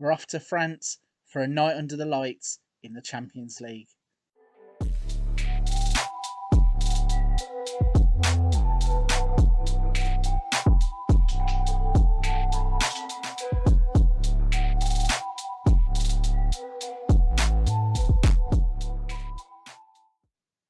We're off to France for a night under the lights in the Champions League.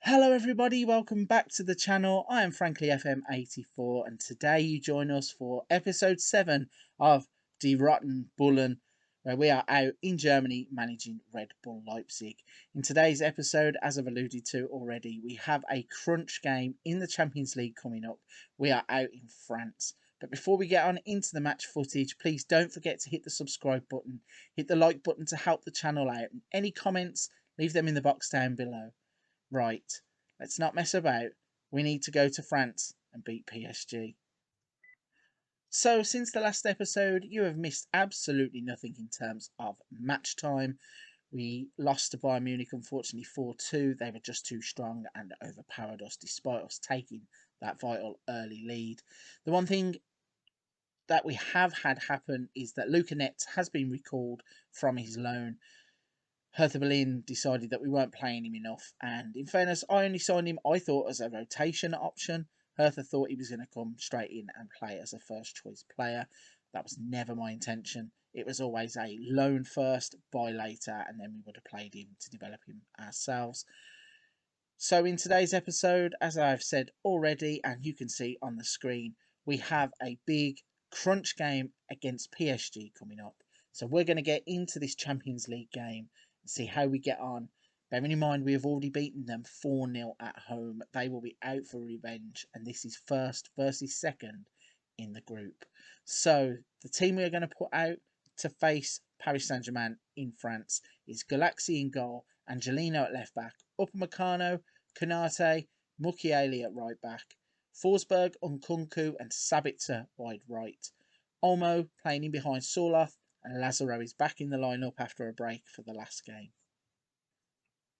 Hello everybody, welcome back to the channel. I am Frankly FM84 and today you join us for episode 7 of Die Roten Bullen, where we are out in Germany managing Red Bull Leipzig. In today's episode, as I've alluded to already, we have a crunch game in the Champions League coming up. We are out in France. But before we get on into the match footage, please don't forget to hit the subscribe button, hit the like button to help the channel out, and any comments, leave them in the box down below. Right, let's not mess about. We need to go to France and beat PSG. So, since the last episode, you have missed absolutely nothing in terms of match time. We lost to Bayern Munich, unfortunately, 4-2. They were just too strong and overpowered us, despite us taking that vital early lead. The one thing that we have had happen is that Luca Netz has been recalled from his loan. Hertha Berlin decided that we weren't playing him enough, and in fairness, I only signed him, I thought, as a rotation option. Hertha thought he was going to come straight in and play as a first choice player. That was never my intention. It was always a loan first, buy later, and then we would have played him to develop him ourselves. So in today's episode, as I've said already, and you can see on the screen, we have a big crunch game against PSG coming up. So we're going to get into this Champions League game and see how we get on. Bearing in mind we have already beaten them 4-0 at home. They will be out for revenge, and this is first versus second in the group. So the team we are going to put out to face Paris Saint-Germain in France is Galaxy in goal, Angelino at left back, Upamecano, Konate, Mukiele at right back, Forsberg, Nkunku and Sabitzer wide right. Olmo playing in behind Sorloth, and Lazaro is back in the lineup after a break for the last game.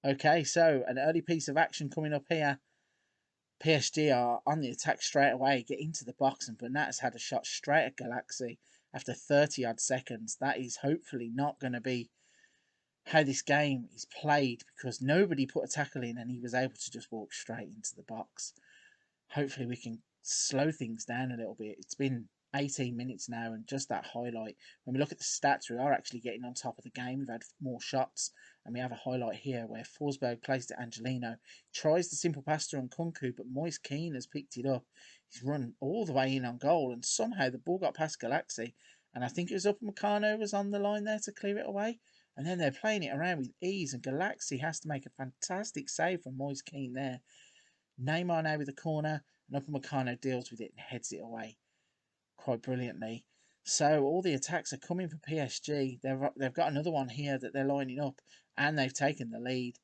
Okay, so an early piece of action coming up here. PSG are on the attack straight away, get into the box, and Bernat has had a shot straight at Galaxy after 30 odd seconds. That is hopefully not going to be how this game is played, because nobody put a tackle in and he was able to just walk straight into the box. Hopefully we can slow things down a little bit. It's been 18 minutes now, and just that highlight, when we look at the stats, we are actually getting on top of the game. We've had more shots, and we have a highlight here where Forsberg plays to Angelino, tries the simple pass to Nkunku, but Moise Kean has picked it up. He's run all the way in on goal, and somehow the ball got past Galaxy, and I think it was Upamecano was on the line there to clear it away, and then they're playing it around with ease, and Galaxy has to make a fantastic save from Moise Kean there. Neymar now with the corner, and Upamecano deals with it and heads it away quite brilliantly. So all the attacks are coming for PSG. They've got another one here that they're lining up, and they've taken the lead.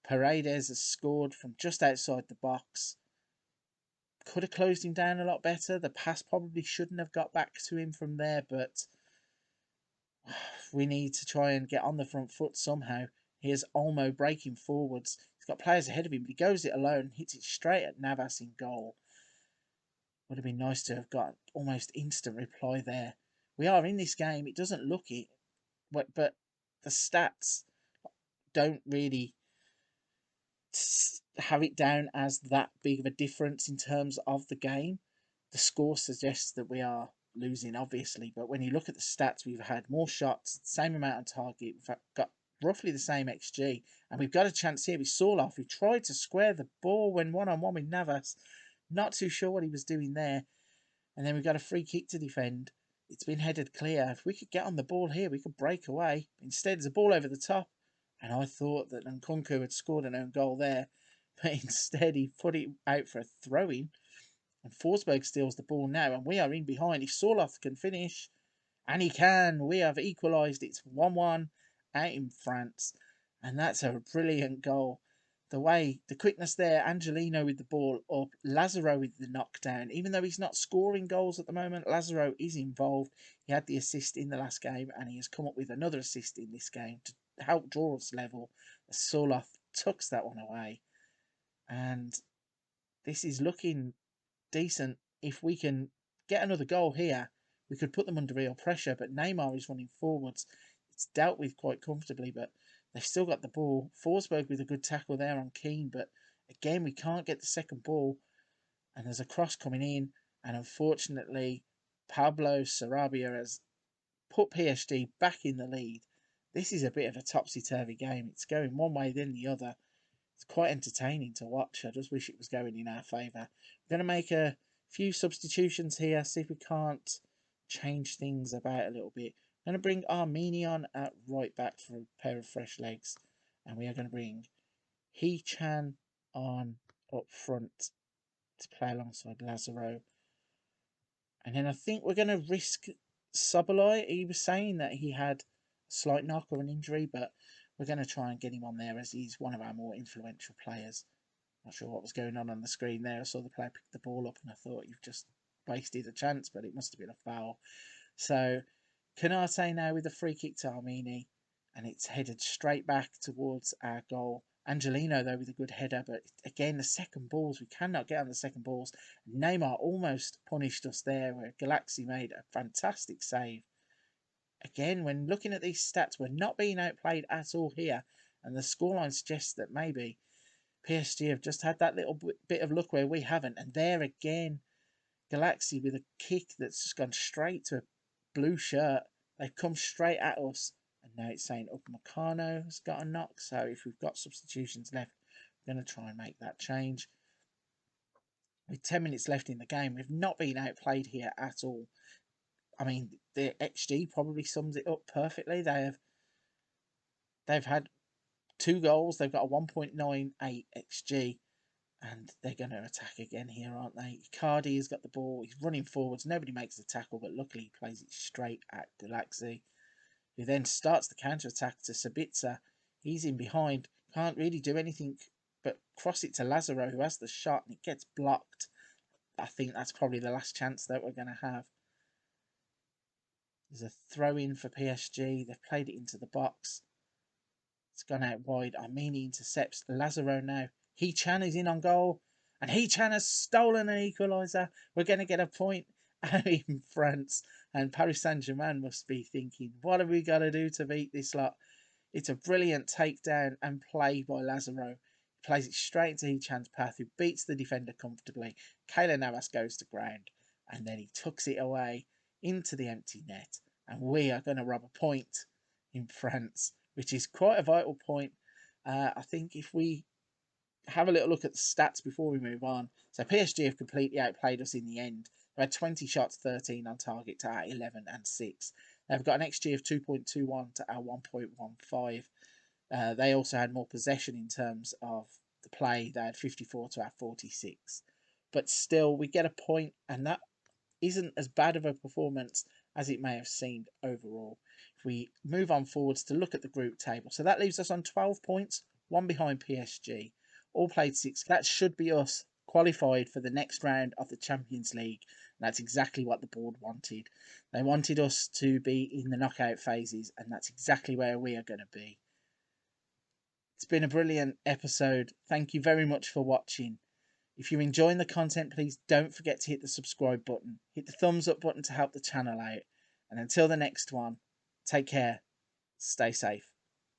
Paredes has scored from just outside the box. Could have closed him down a lot better. The pass probably shouldn't have got back to him from there, but we need to try and get on the front foot somehow. Here's Olmo breaking forwards. He's got players ahead of him, but he goes it alone, hits it straight at Navas in goal. Would have been nice to have got almost instant reply there. We are in this game. It doesn't look it, but the stats don't really have it down as that big of a difference in terms of the game. The score suggests that we are losing, obviously, but when you look at the stats, we've had more shots, same amount on target, we've got roughly the same XG, and we've got a chance here with Sorloth, who tried to square the ball when one-on-one with Navas. Not too sure what he was doing there. And then we've got a free kick to defend. It's been headed clear. If we could get on the ball here, we could break away. Instead, there's a ball over the top. And I thought that Nkunku had scored an own goal there. But instead, he put it out for a throw-in. And Forsberg steals the ball now. And we are in behind. If Sorloth can finish, and he can, we have equalised. It's 1-1 out in France. And that's a brilliant goal. The quickness there, Angelino with the ball up, Lazaro with the knockdown. Even though he's not scoring goals at the moment, Lazaro is involved. He had the assist in the last game, and he has come up with another assist in this game to help draw us level. Sorloth tucks that one away. And this is looking decent. If we can get another goal here, we could put them under real pressure, but Neymar is running forwards. It's dealt with quite comfortably, but they've still got the ball. Forsberg with a good tackle there on Keane, but again, we can't get the second ball. And there's a cross coming in, and unfortunately, Pablo Sarabia has put PSG back in the lead. This is a bit of a topsy-turvy game. It's going one way, then the other. It's quite entertaining to watch. I just wish it was going in our favour. We're going to make a few substitutions here, see if we can't change things about a little bit. I'm going to bring Armenian at right back for a pair of fresh legs. And we are going to bring He-Chan on up front to play alongside Lazaro. And then I think we're going to risk Sobolai. He was saying that he had a slight knock or an injury, but we're going to try and get him on there as he's one of our more influential players. Not sure what was going on the screen there. I saw the player pick the ball up and I thought you've just wasted a chance, but it must have been a foul. So Canate now with a free kick to Armini, and it's headed straight back towards our goal. Angelino, though, with a good header, but again, the second balls, we cannot get on the second balls. Neymar almost punished us there, where Galaxy made a fantastic save. Again, when looking at these stats, we're not being outplayed at all here, and the scoreline suggests that maybe PSG have just had that little bit of luck where we haven't. And there again, Galaxy with a kick that's just gone straight to a blue shirt. They've come straight at us. And now it's saying Upamecano has got a knock. So if we've got substitutions left, we're going to try and make that change. With 10 minutes left in the game, we've not been outplayed here at all. I mean, the XG probably sums it up perfectly. They've had 2 goals. They've got a 1.98 XG. And they're going to attack again here, aren't they? Icardi has got the ball. He's running forwards. Nobody makes the tackle, but luckily he plays it straight at Galaxy, who then starts the counter-attack to Sabitzer. He's in behind. Can't really do anything but cross it to Lazaro, who has the shot, and it gets blocked. I think that's probably the last chance that we're going to have. There's a throw-in for PSG. They've played it into the box. It's gone out wide. Armini intercepts Lazaro now. He-Chan is in on goal. And He-Chan has stolen an equaliser. We're going to get a point in France. And Paris Saint-Germain must be thinking, what have we got to do to beat this lot? It's a brilliant takedown and play by Lazaro. He plays it straight into He-Chan's path, who beats the defender comfortably. Keylor Navas goes to ground. And then he tucks it away into the empty net. And we are going to rob a point in France, which is quite a vital point. I think if we have a little look at the stats before we move on. So PSG have completely outplayed us in the end. They had 20 shots, 13 on target to our 11 and 6. They've got an XG of 2.21 to our 1.15. They also had more possession in terms of the play. They had 54 to our 46. But still, we get a point, and that isn't as bad of a performance as it may have seemed overall. If we move on forwards to look at the group table. So that leaves us on 12 points, one behind PSG. All played 6. That should be us qualified for the next round of the Champions League. And that's exactly what the board wanted. They wanted us to be in the knockout phases, and that's exactly where we are going to be. It's been a brilliant episode. Thank you very much for watching. If you're enjoying the content, please don't forget to hit the subscribe button. Hit the thumbs up button to help the channel out. And until the next one, take care. Stay safe.